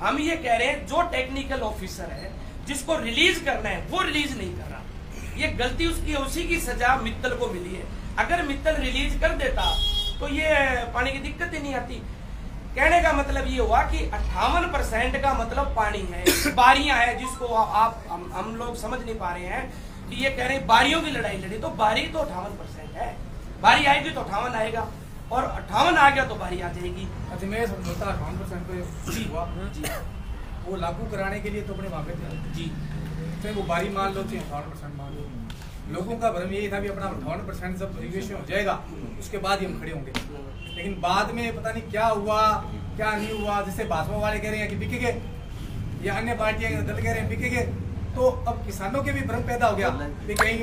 हम ये कह रहे हैं जो टेक्निकल ऑफिसर है जिसको रिलीज करना है वो रिलीज नहीं कर रहा, ये गलती उसकी, उसी की सजा मित्तल को मिली है। अगर मित्तल रिलीज कर देता तो ये पानी की दिक्कत ही नहीं आती। कहने का मतलब ये हुआ कि 58% का मतलब पानी है, बारियां है जिसको आप हम लोग समझ नहीं पा रहे हैं कि ये कह रहे हैं बारियों की लड़ाई लड़ी, तो बारी तो 58% है, बारी आएगी तो 58 आएगा और 58 आ गया तो बारी आ जाएगी। अच्छा मैं समझता 58% पे जी हुआ जी, वो लागू कराने के लिए तो अपने वहाँ पे थे जी, तो वो बारी मान लो, 58% मान लो। लोगों का भ्रम यही था कि अपना 58% जब रिजर्वेशन हो जाएगा उसके बाद ही हम खड़े होंगे, लेकिन बाद में पता नहीं क्या हुआ क्या नहीं हुआ। जैसे भाजपा वाले कह रहे हैं कि बिकेंगे या अन्य पार्टियां दल कह रहे हैं बिकेंगे, तो अब किसानों के भी भ्रम पैदा हो गया कि कहीं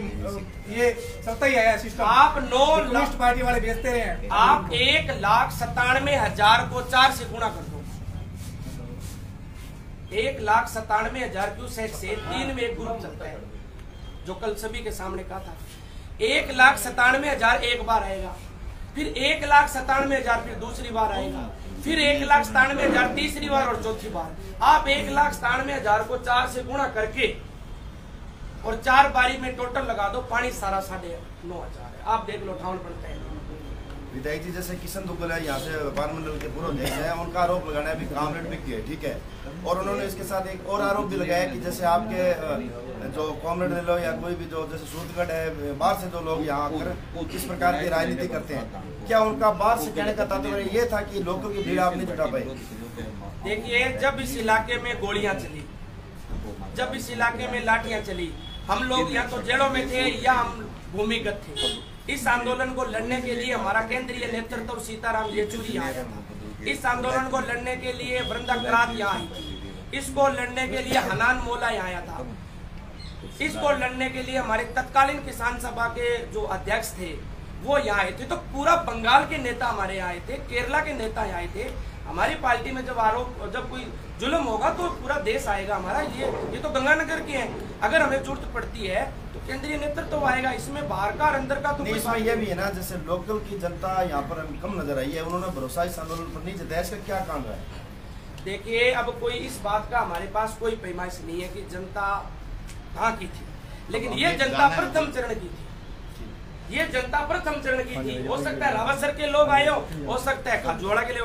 ये चलता ही आया सिस्टम। आप 9 लाख पार्टी वाले बेचते रहे हैं, आप 1,97,000 को 4 से गुणा कर दो, 1,97,000 क्यूसेक से 3 में एक ग्रुप चलता है, जो कल सभी के सामने कहा था। 1,97,000 एक बार आएगा, फिर 1,97,000 फिर दूसरी बार आएगा, फिर 1,97,000 तीसरी बार और चौथी बार। आप 1,97,000 को 4 से गुणा करके और 4 बारी में टोटल लगा दो, पानी सारा 9,500 है। आप देख लो 58 है। विधायक जी जैसे किशन दुग्गल है यहाँ से व्यापार मंडल के पूर्व अध्यक्ष है, उनका आरोप लगाना है अभी काम रेट बिकती है, ठीक है, और उन्होंने इसके साथ एक और आरोप भी लगाया कि जैसे आपके जो कॉमरेड ले लो या कोई भी जो जैसे सूरतगढ़ है, बाहर से जो लोग यहाँ आकर किस प्रकार की राजनीति करते हैं, क्या उनका बात से कहने का तात्पर्य ये था कि लोगों की भीड़ आप नहीं जुटा पाए? देखिए, जब इस इलाके में गोलियां चली, जब इस इलाके में लाठियां चली, हम लोग या तो जेलों में थे या हम भूमिगत थे। इस आंदोलन को लड़ने के लिए हमारा केंद्रीय नेतृत्व सीताराम येचुरी यहाँ आया था। इस आंदोलन को लड़ने के लिए वृंदा करात यहाँ आई थी। इसको लड़ने के लिए हनान मोला यहाँ आया था। इसको लड़ने के लिए हमारे तत्कालीन किसान सभा के जो अध्यक्ष थे वो यहाँ आए थे। तो पूरा बंगाल के नेता हमारे यहाँ आए थे, केरला के नेता यहाँ आए थे। हमारी पार्टी में जब कोई जुल्म होगा तो पूरा देश आएगा हमारा। ये तो गंगानगर के हैं। अगर हमें जरूरत पड़ती है तो केंद्रीय नेतृत्व आएगा। इसमें बाहर का और अंदर का तो नहीं, इसमें यह भी है ना, जैसे लोकल की जनता यहाँ पर कम नजर आई है, उन्होंने भरोसा इस आंदोलन पर नहीं जताया, इसका क्या कारण रहा है? देखिए, अब कोई इस बात का हमारे पास कोई पैमाइश नहीं है कि जनता कहाँ की थी, लेकिन ये जनता प्रथम चरण की थी। ये जनता प्रथम चरण की थी। हो सकता है रावतसर के लोग आए हो सकता है खाजोड़ा के लिए।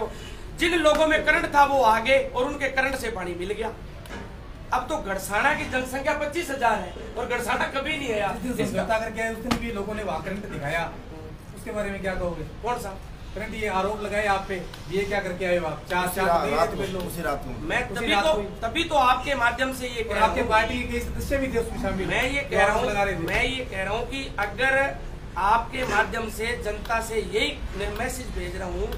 जिन लोगों में करंट था वो आगे और उनके करंट से पानी मिल गया। अब तो गड़साना की जनसंख्या 25,000 है और गड़साना कभी नहीं आया। करके उस दिन भी लोगों ने वहाँ करंट दिखाया, उसके बारे में क्या कहोगे? कौन सा करंट? ये आरोप लगाए आप पे, ये क्या करके आए हो आप? उसी रात को मैं तभी तो आपके माध्यम से ये कह रहा हूँ, आपके पार्टी के सदस्य भी थे उसमें शामिल। मैं ये कह रहा हूँ कि अगर आपके माध्यम से जनता से यही मैसेज भेज रहा हूँ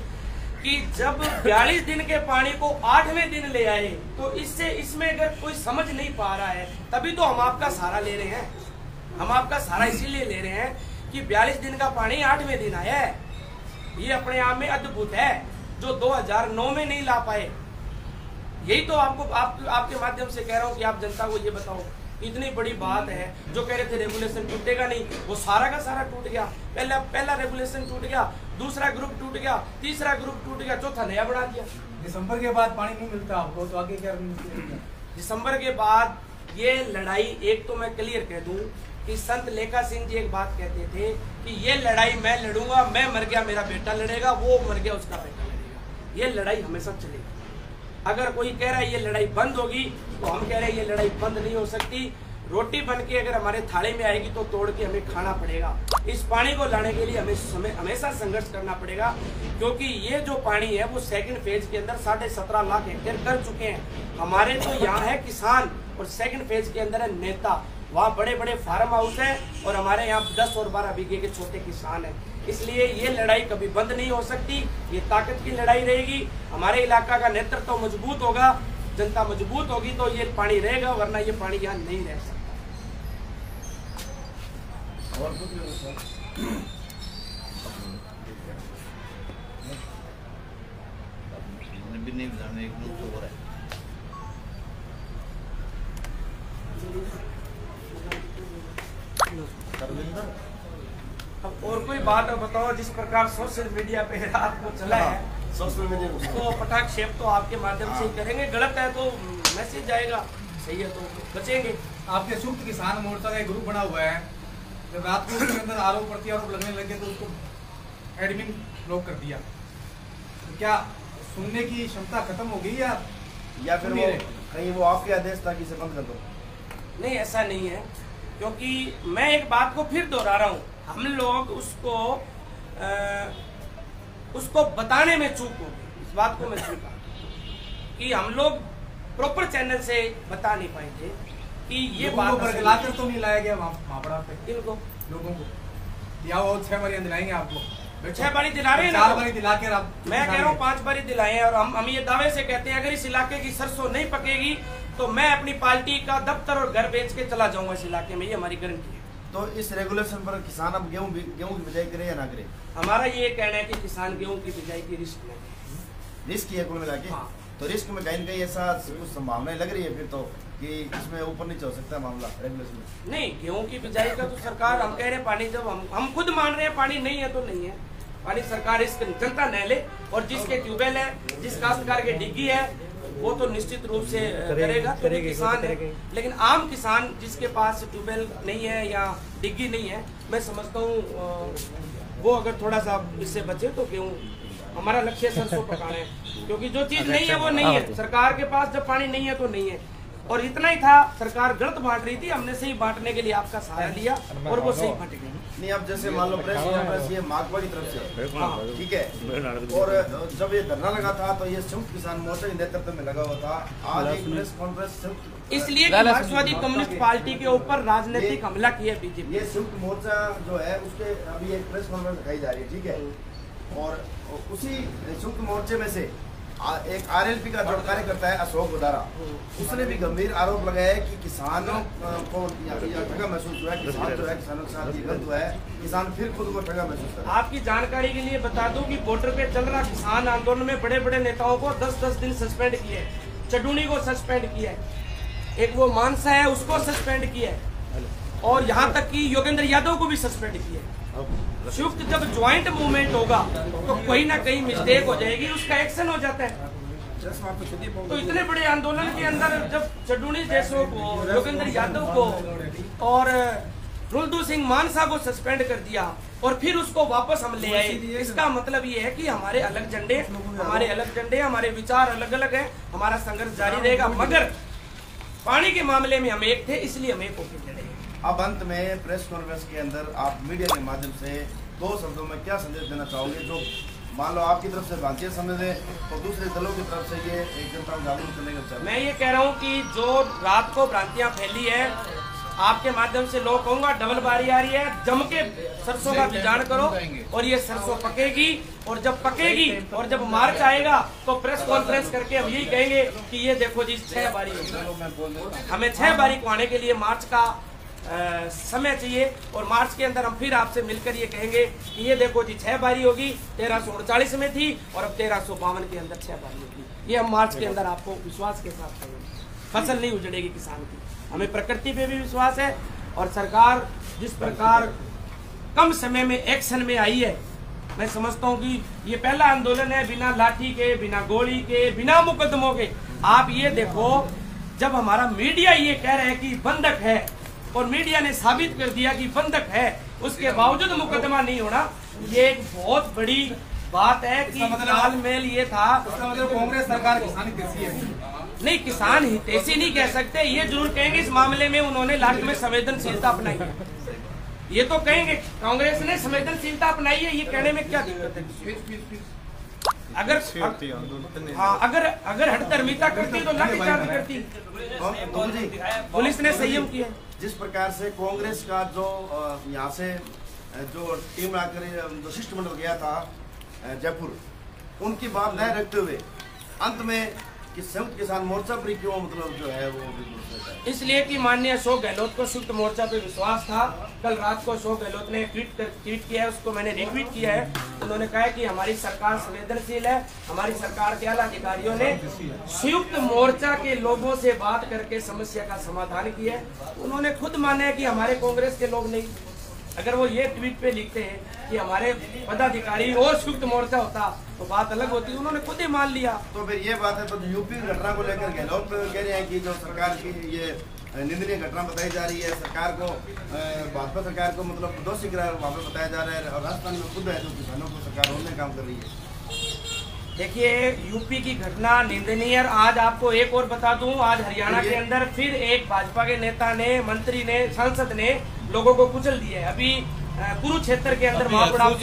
कि जब 42 दिन के पानी को 8वें दिन ले आए, तो इसमें अगर कोई समझ नहीं पा रहा है, तभी तो हम आपका सहारा ले रहे हैं। हम आपका सहारा इसीलिए ले रहे हैं कि 42 दिन का पानी 8वें दिन आया है। ये अपने आप में अद्भुत है, जो 2009 में नहीं ला पाए। यही तो आपके माध्यम से कह रहा हूँ कि आप जनता को ये बताओ। इतनी बड़ी बात है, जो कह रहे थे रेगुलेशन टूटेगा नहीं, वो सारा का सारा टूट गया। पहला रेगुलेशन टूट गया, दूसरा ग्रुप टूट गया, तीसरा ग्रुप टूट गया, चौथा नया बना दिया। दिसंबर के बाद पानी नहीं मिलता आपको, तो आगे क्या? दिसंबर के बाद ये लड़ाई, एक तो मैं क्लियर कह दूं कि संत लेखा सिंह जी एक बात कहते थे कि ये लड़ाई मैं लड़ूंगा, मैं मर गया मेरा बेटा लड़ेगा, वो मर गया उसका बेटा लड़ेगा। ये लड़ाई हमेशा चलेगी। अगर कोई कह रहा है ये लड़ाई बंद होगी, तो हम कह रहे हैं ये लड़ाई बंद नहीं हो सकती। रोटी बन के अगर हमारे थाली में आएगी तो तोड़ के हमें खाना पड़ेगा। इस पानी को लाने के लिए हमें हमेशा संघर्ष करना पड़ेगा, क्योंकि ये जो पानी है वो सेकंड फेज के अंदर 17.5 लाख हेक्टेयर कर चुके हैं। हमारे तो यहाँ है किसान और सेकंड फेज के अंदर है नेता। वहाँ बड़े बड़े फार्म हाउस हैं और हमारे यहाँ 10 और 12 बीघे के छोटे किसान हैं। इसलिए ये लड़ाई कभी बंद नहीं हो सकती। ये ताकत की लड़ाई रहेगी। हमारे इलाका का नेतृत्व मजबूत होगा, जनता मजबूत होगी तो ये पानी रहेगा, वरना ये पानी यहाँ नहीं रह सकता। और कुछ अब और कोई बात बताओ, जिस प्रकार सोशल मीडिया पे रात को चला है सोशल मीडिया उसको पटाख शेप तो आपके माध्यम से ही करेंगे, गलत है तो मैसेज जाएगा, सही है तो बचेंगे। आपके संयुक्त किसान मोर्चा का एक ग्रुप बना हुआ है, जब रात को उसके अंदर आरोप प्रत्यारोप लगने लगे तो उसको एडमिन ब्लॉक कर दिया। तो क्या सुनने की क्षमता खत्म हो गई या फिर वो कहीं वो आपके आदेश था कि इसे बंद कर दो? नहीं, ऐसा नहीं है, क्योंकि मैं एक बात को फिर दोहरा रहा हूँ, हम लोग उसको बताने में चूक हो गई। इस बात को मैं चूका कि हम लोग प्रॉपर चैनल से बता नहीं पाए थे कि ये बात बरगलाकर तो नहीं लाया गया वहाँ पे इनको लोगों को, या वो 6 बारी दिलाएंगे आपको? 6 बारी दिला रहे हैं, 4 बारी दिला के आप, मैं कह रहा हूँ 5 बारी दिलाए हैं। और हम ये दावे से कहते हैं अगर इस इलाके की सरसों नहीं पकेगी तो मैं अपनी पार्टी का दफ्तर और घर बेच के चला जाऊंगा इस इलाके में, ये हमारी गारंटी है। तो इस रेगुलेशन पर किसान अब गेहूं की बिजाई करे या ना करे? हमारा ये कहना है कि किसान गेहूं की बिजाई की रिस्क में रिस्क है कुल मिला के। हाँ। तो रिस्क में कहीं न कहीं ऐसा कुछ संभावनाएं लग रही है फिर तो कि इसमें ऊपर नीचे हो सकता है मामला रेगुलेशन में? नहीं, गेहूं की बिजाई का तो सरकार, हम कह रहे हैं पानी, जब हम खुद मान रहे हैं पानी नहीं है तो नहीं है पानी, सरकार इस जनता न ले, और जिसके ट्यूबवेल है, जिस काश्तकार के डिग्गी है, वो तो निश्चित रूप से करेगा, क्योंकि किसान है। लेकिन आम किसान जिसके पास ट्यूबवेल नहीं है या डिग्गी नहीं है, मैं समझता हूँ वो अगर थोड़ा सा इससे बचे तो गेहूं, हमारा लक्ष्य सरसों पकाना है, क्योंकि जो चीज नहीं है वो नहीं है। सरकार के पास जब पानी नहीं है तो नहीं है, और इतना ही था, सरकार गलत बांट रही थी, हमने सही बांटने के लिए आपका सहारा लिया और वो सही बांट गई। नहीं, अब जैसे मान लो प्रेस ये माकपा की तरफ से, ठीक है, और जब ये धरना लगा था तो ये संयुक्त किसान मोर्चा के नेतृत्व में लगा हुआ था। आज एक प्रेस कॉन्फ्रेंस इसलिए कि मार्क्सवादी कम्युनिस्ट पार्टी के ऊपर राजनीतिक हमला किया बीजेपी। ये संयुक्त मोर्चा जो है उसके अभी एक प्रेस कॉन्फ्रेंस दिखाई जा रही है, ठीक है, और उसी संयुक्त मोर्चे में से एक आरएलपी का जो कार्यकर्ता है अशोक गुदारा, उसने भी गंभीर आरोप लगाया है कि किसानों को ठगा महसूस हुआ है, किसान जो है किसानों के साथ ये गलत हुआ है, किसान फिर खुद को ठगा महसूस कर। आपकी जानकारी के लिए बता दूं कि बॉर्डर पे चल रहा किसान आंदोलन में बड़े बड़े नेताओं को 10-10 दिन सस्पेंड किए हैं। चडूनी को सस्पेंड किया है, एक वो मानसा है उसको सस्पेंड किया है, और यहाँ तक कि योगेंद्र यादव को भी सस्पेंड किया है। संयुक्त जब ज्वाइंट मूवमेंट होगा तो कहीं ना कहीं मिस्टेक हो जाएगी, उसका एक्शन हो जाता है। तो इतने बड़े आंदोलन के अंदर जब चडूनी जैसों को, योगेंद्र यादव को और रुलदू सिंह मानसा को सस्पेंड कर दिया और फिर उसको वापस हम ले आए, इसका मतलब ये है कि हमारे अलग झंडे, हमारे विचार अलग अलग हैं, हमारा संघर्ष जारी रहेगा, मगर पानी के मामले में हम एक थे, इसलिए हम एक होकर लड़ेंगे। अब अंत में प्रेस कॉन्फ्रेंस के अंदर आप मीडिया के माध्यम से 2 शब्दों में क्या संदेश देना चाहोगे, जो मान लो आपकी तरफ से भारतीय समझ है और दूसरे दलों की तरफ से ये एक जनता को जागरूक करने का? मैं ये कह रहा हूँ कि जो रात को भ्रांतियां फैली है, आपके माध्यम से लोग कहूंगा डबल बारी आ रही है, जम के सरसों का बिजान करो और ये सरसों पकेगी, और जब पकेगी और जब मार्च आएगा तो प्रेस कॉन्फ्रेंस करके हम यही कहेंगे कि ये देखो जी 6 बारी होगी। हमें 6 बारी को आने के लिए मार्च का समय चाहिए, और मार्च के अंदर हम फिर आपसे मिलकर ये कहेंगे कि ये देखो जी 6 बारी होगी, 1339 में थी और अब 1352 के अंदर 6 बारी होगी। ये हम मार्च के अंदर आपको विश्वास के साथ कहेंगे, फसल नहीं उजड़ेगी किसान की। हमें प्रकृति पे भी विश्वास है, और सरकार जिस प्रकार कम समय में एक्शन में आई है, मैं समझता हूँ कि ये पहला आंदोलन है बिना लाठी के, बिना गोली के, बिना मुकदमों के। आप ये देखो, जब हमारा मीडिया ये कह रहा है कि बंधक है और मीडिया ने साबित कर दिया कि बंधक है, उसके बावजूद मुकदमा नहीं होना, ये एक बहुत बड़ी बात है कि तालमेल ये था। कांग्रेस सरकार किसान हितैषी है? नहीं, किसान हितैषी नहीं कह सकते, ये जरूर कहेंगे इस मामले में उन्होंने लास्ट में संवेदनशीलता अपनाई है, ये तो कहेंगे कांग्रेस ने संवेदनशीलता अपनाई है, ये कहने में क्या दिक्कत है? अगर हठधर्मिता करती तो लाठीचार्ज करती। पुलिस ने संयम किया। जिस प्रकार से कांग्रेस का जो यहाँ से जो टीम आकर जो शिष्टमंडल गया था जयपुर, उनकी बात न रखते हुए अंत में कि संयुक्त किसान मोर्चा पर क्यों मतलब जो है वो, इसलिए कि माननीय अशोक गहलोत को संयुक्त मोर्चा पे विश्वास था। कल रात को अशोक गहलोत ने ट्वीट किया है, उसको मैंने रिट्वीट किया है। उन्होंने कहा है कि हमारी सरकार संवेदनशील है, हमारी सरकार के आला अधिकारियों ने संयुक्त मोर्चा के लोगों से बात करके समस्या का समाधान किया है। उन्होंने खुद माना है कि हमारे कांग्रेस के लोग नहीं, अगर वो ये ट्वीट पे लिखते हैं कि हमारे पदाधिकारी और संयुक्त मोर्चा होता तो बात अलग होती। उन्होंने खुद ही मान लिया। तो फिर ये बात है, तो यूपी की घटना को लेकर गहलोत कह रहे हैं कि जो सरकार की ये निंदनीय घटना बताई जा रही है, सरकार को भाजपा सरकार को मतलब दोषी करार वहाँ पे बताया जा रहा है, और राजस्थान में खुद है जो किसानों को सरकार रोकने काम कर रही है। देखिए, यूपी की घटना निंदनीय। आज आपको एक और बता दूं, आज हरियाणा के अंदर फिर एक भाजपा के नेता ने, मंत्री ने, सांसद ने लोगों को कुचल दिया है। अभी कुरुक्षेत्र के अंदर महापड़ाव